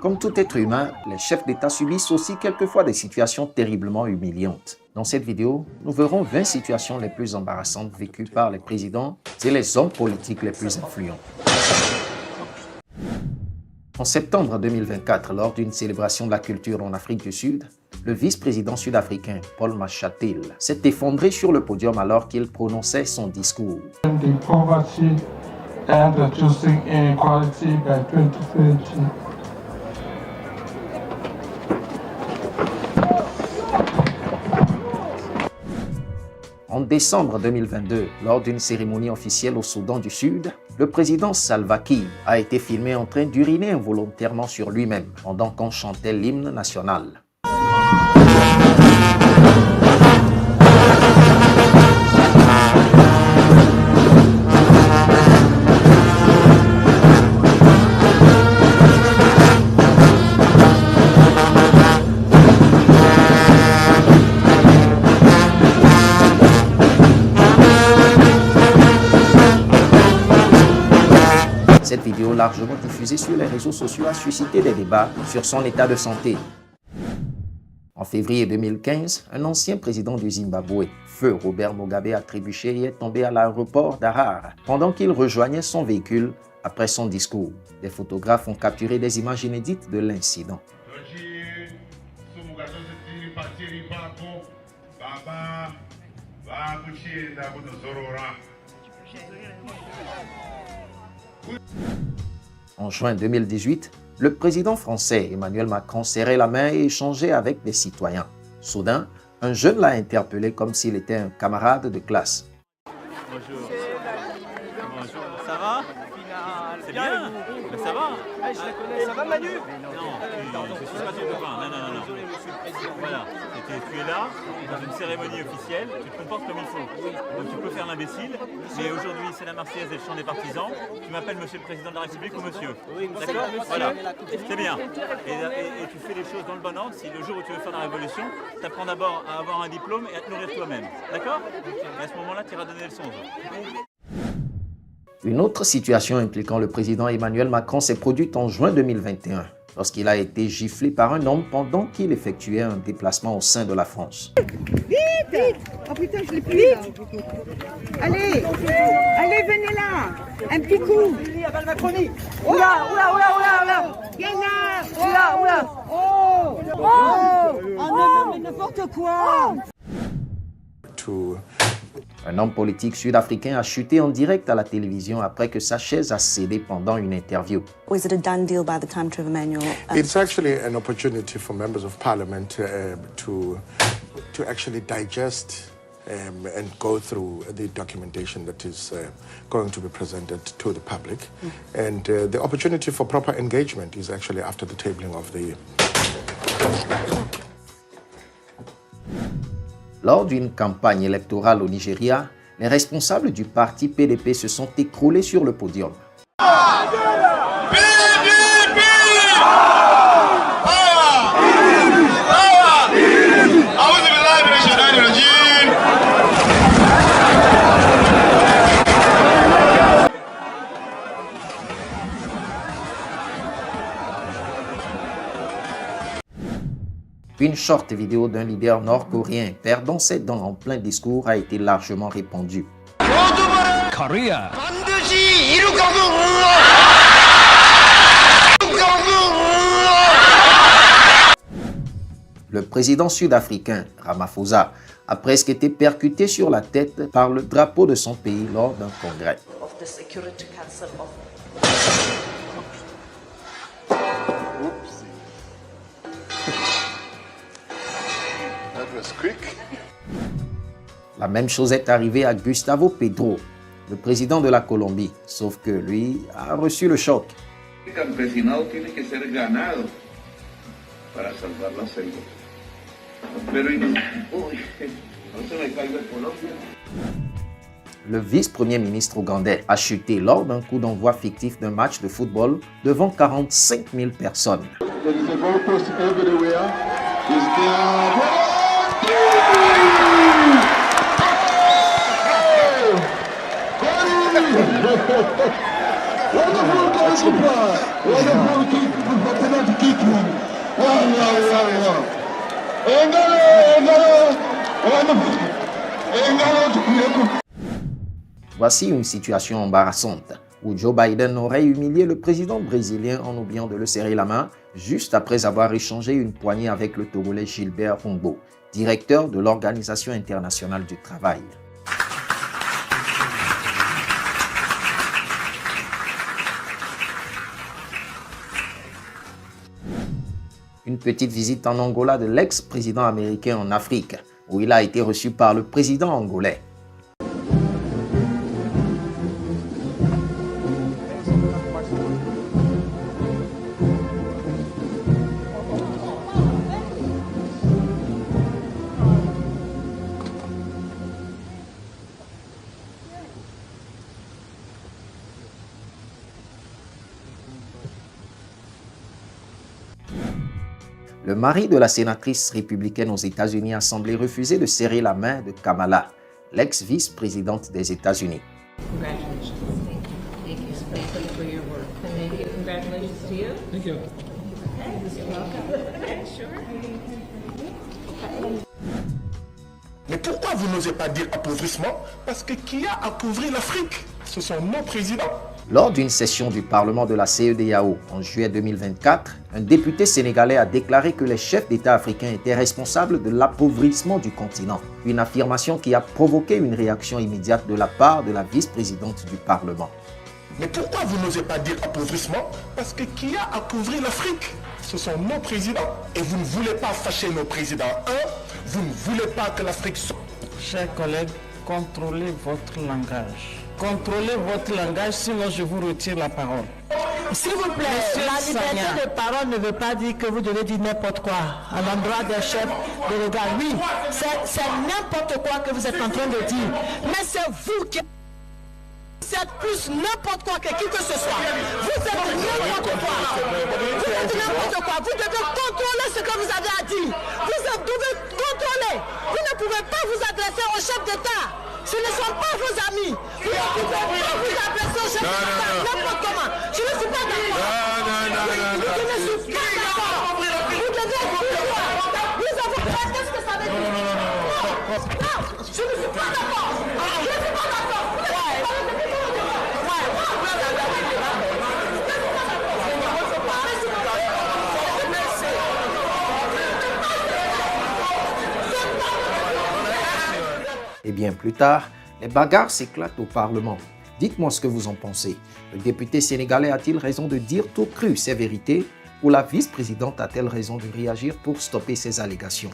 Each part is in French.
Comme tout être humain, les chefs d'État subissent aussi quelquefois des situations terriblement humiliantes. Dans cette vidéo, nous verrons 20 situations les plus embarrassantes vécues par les présidents et les hommes politiques les plus influents. En septembre 2024, lors d'une célébration de la culture en Afrique du Sud, le vice-président sud-africain Paul Mashatile s'est effondré sur le podium alors qu'il prononçait son discours. En décembre 2022, lors d'une cérémonie officielle au Soudan du Sud, le président Salva Kiir a été filmé en train d'uriner involontairement sur lui-même pendant qu'on chantait l'hymne national. Cette vidéo largement diffusée sur les réseaux sociaux a suscité des débats sur son état de santé. En février 2015, un ancien président du Zimbabwe, feu Robert Mugabe, a trébuché et est tombé à l'aéroport d'Harare pendant qu'il rejoignait son véhicule après son discours. Des photographes ont capturé des images inédites de l'incident. En juin 2018, le président français Emmanuel Macron serrait la main et échangeait avec des citoyens. Soudain, un jeune l'a interpellé comme s'il était un camarade de classe. Bonjour. Bonjour. Ça va? C'est bien. Mais ça va? Je la connais. Ça va, Manu? Non, je suis pas ton copain. Non. Voilà. Tu es là, dans une cérémonie officielle, tu te comportes comme il faut. Donc tu peux faire l'imbécile, mais aujourd'hui c'est la Marseillaise et le chant des partisans. Tu m'appelles monsieur le président de la République ou monsieur. D'accord? Voilà. C'est bien. Et tu fais les choses dans le bon ordre. Si le jour où tu veux faire la révolution, tu apprends d'abord à avoir un diplôme et à te nourrir toi-même. D'accord? Et à ce moment-là, tu iras donner le son. Une autre situation impliquant le président Emmanuel Macron s'est produite en juin 2021, lorsqu'il a été giflé par un homme pendant qu'il effectuait un déplacement au sein de la France. Vite! Oh putain, je l'ai plus là. Allez, venez là. Un petit coup. Aval Macronie. Oula. Viens là. Oula. Oh non, mais n'importe quoi. Un homme politique sud-africain a chuté en direct à la télévision après que sa chaise a cédé pendant une interview. Was it a done deal by the time, Trevor Manuel? It's actually an opportunity for members of parliament to actually digest and go through the documentation that is going to be presented to the public. And the opportunity for proper engagement is actually after the tabling of the... Lors d'une campagne électorale au Nigeria, les responsables du parti PDP se sont écroulés sur le podium. Une short vidéo d'un leader nord-coréen perdant ses dents en plein discours a été largement répandue. Korea. Le président sud-africain Ramaphosa a presque été percuté sur la tête par le drapeau de son pays lors d'un congrès. La même chose est arrivée à Gustavo Petro, le président de la Colombie, sauf que lui a reçu le choc. Le vice-premier ministre ougandais a chuté lors d'un coup d'envoi fictif d'un match de football devant 45 000 personnes. Voici une situation embarrassante où Joe Biden aurait humilié le président brésilien en oubliant de le serrer la main juste après avoir échangé une poignée avec le Togolais Gilbert Humbo, directeur de l'Organisation internationale du travail. Une petite visite en Angola de l'ex-président américain en Afrique, où il a été reçu par le président angolais. Le mari de la sénatrice républicaine aux États-Unis a semblé refuser de serrer la main de Kamala, l'ex-vice-présidente des États-Unis. Congratulations. Thank you. Thank you for your work. Thank you. Congratulations to you. Thank you. You're welcome. Okay, sure. Mais pourquoi vous n'osez pas dire appauvrissement? Parce que qui a appauvri l'Afrique? Ce sont nos présidents. Lors d'une session du Parlement de la CEDEAO en juillet 2024, un député sénégalais a déclaré que les chefs d'État africains étaient responsables de l'appauvrissement du continent. Une affirmation qui a provoqué une réaction immédiate de la part de la vice-présidente du Parlement. Mais pourquoi vous n'osez pas dire appauvrissement? Parce que qui a appauvri l'Afrique? Ce sont nos présidents. Et vous ne voulez pas fâcher nos présidents. Vous ne voulez pas que l'Afrique soit... Chers collègues, contrôlez votre langage. Contrôlez votre langage, sinon je vous retire la parole. S'il vous plaît, la liberté de parole ne veut pas dire que vous devez dire n'importe quoi à l'endroit des chefs de l'État. Oui, c'est n'importe quoi que vous êtes en train de dire. Mais c'est vous qui... C'est plus n'importe quoi que qui que ce soit. Vous êtes n'importe quoi. Vous êtes n'importe quoi. Vous devez contrôler ce que vous avez à dire. Vous devez contrôler. Vous ne pouvez pas vous adresser au chef d'État. Ce ne sont pas vos amis. Vous ne pouvez pas vous adresser au chef d'État n'importe comment. Je ne suis pas d'accord. Je ne suis pas d'accord. Vous devez pouvoir. Nous avons fait. Qu'est-ce que ça veut dire? Non, je ne suis pas d'accord. Je ne suis pas d'accord. Et bien plus tard, les bagarres s'éclatent au Parlement. Dites-moi ce que vous en pensez. Le député sénégalais a-t-il raison de dire tout cru ses vérités ou la vice-présidente a-t-elle raison de réagir pour stopper ces allégations?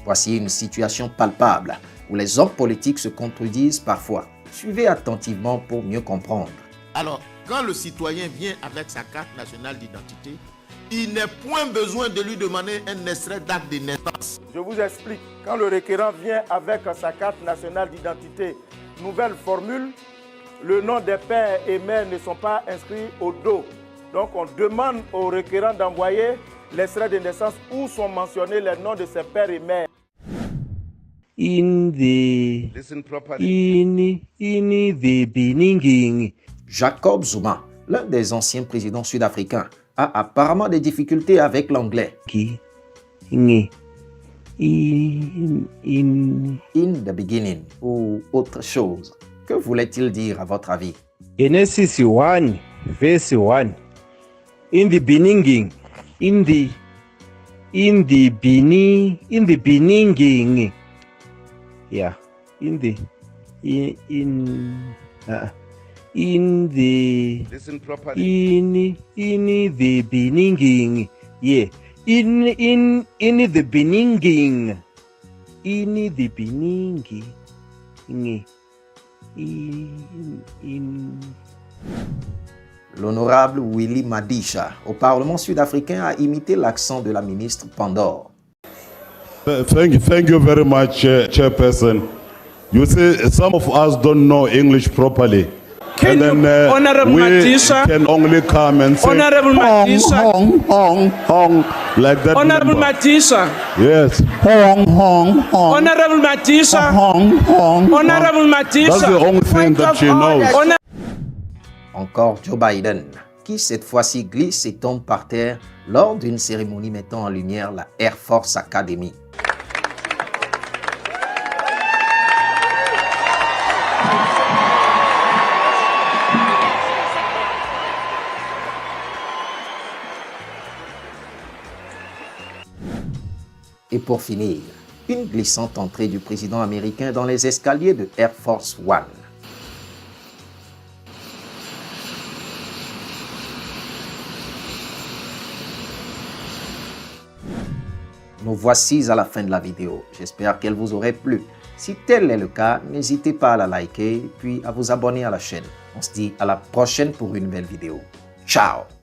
Voici une situation palpable où les hommes politiques se contredisent parfois. Suivez attentivement pour mieux comprendre. Alors, quand le citoyen vient avec sa carte nationale d'identité, il n'est point besoin de lui demander un extrait d'acte de naissance. Je vous explique. Quand le requérant vient avec sa carte nationale d'identité, nouvelle formule, le nom des pères et mères ne sont pas inscrits au dos. Donc on demande au requérant d'envoyer l'extrait de naissance où sont mentionnés les noms de ses pères et mères. In the beginning. Jacob Zuma, l'un des anciens présidents sud-africains, a apparemment des difficultés avec l'anglais. In the beginning ou autre chose. Que voulait-il dire à votre avis? Genesis 1, verse 1. In the beginning. In the beginning. Yeah. In the beginning. Yeah. In the beginning. L'honorable Willy Madisha, au Parlement sud-africain, a imité l'accent de la ministre Pandor. Thank you very much, Chairperson. You see, some of us don't know English properly. Can Honorable Madisha, can only come and say Honorable Madisha, hong, like that. Honorable Madisha. Yes. Honorable Madisha. Honorable Madisha. That's the only thing that she knows. Encore Joe Biden, qui cette fois-ci glisse et tombe par terre lors d'une cérémonie mettant en lumière la Air Force Academy. Et pour finir, une glissante entrée du président américain dans les escaliers de Air Force One. Nous voici à la fin de la vidéo. J'espère qu'elle vous aurait plu. Si tel est le cas, n'hésitez pas à la liker puis à vous abonner à la chaîne. On se dit à la prochaine pour une nouvelle vidéo. Ciao!